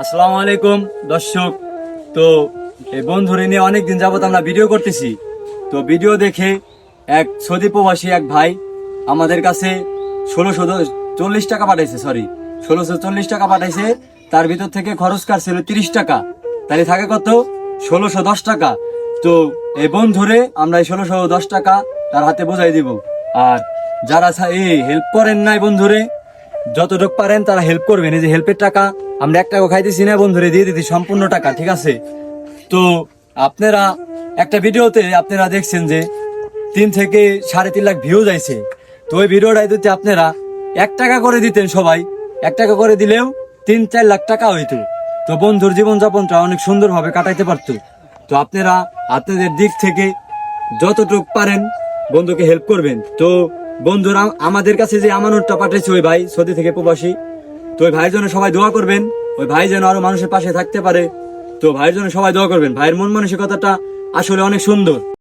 আসসালামু আলাইকুম দর্শক। তো এই বন্ধুরে নিয়ে অনেকদিন যাবত আমরা ভিডিও করতেছি। তো ভিডিও দেখে এক সৌদি প্রবাসী এক ভাই আমাদের কাছে 1640 টাকা পাঠাইছে, 1640 টাকা পাঠাইছে। তার ভিতর থেকে খরচ কাটছিল 30 টাকা, তাহলে থাকে কত? 1610 টাকা। তো এই বন্ধুরে আমরা এই 1610 টাকা তার হাতে বোঝাই দিব। আর যারা এই হেল্প করেন নাই বন্ধুরে, যতটুক পারেন তারা হেল্প করবেন। এই যে হেল্পের টাকা আমরা 1 টাকা খাইতেছি না বন্ধুরে, দিয়ে দিতে সম্পূর্ণ টাকা, ঠিক আছে? তো আপনারা একটা ভিডিওতে আপনারা দেখছেন যে 3 থেকে 3.5 লাখ ভিউ যাইছে। তো ওই ভিডিওটাই যদি আপনারা 1 টাকা করে দিতেন, সবাই 1 টাকা করে দিলেও 3-4 লাখ টাকা হইতো। তো বন্ধুর জীবনযাপনটা অনেক সুন্দরভাবে কাটাইতে পারতো। তো আপনারা আপনাদের দিক থেকে যতটুকু পারেন বন্ধুকে হেল্প করবেন। তো বন্ধুরা আমাদের কাছে যে আমানতটা পাঠিয়েছে ওই ভাই সৌদি থেকে প্রবাসী, তো ওই ভাইয়ের জন্য সবাই দোয়া করবেন। ওই ভাই যেন আরো মানুষের পাশে থাকতে পারে। তো ভাইয়ের জন্য সবাই দোয়া করবেন। ভাইয়ের মন মানসিকতাটা আসলে অনেক সুন্দর।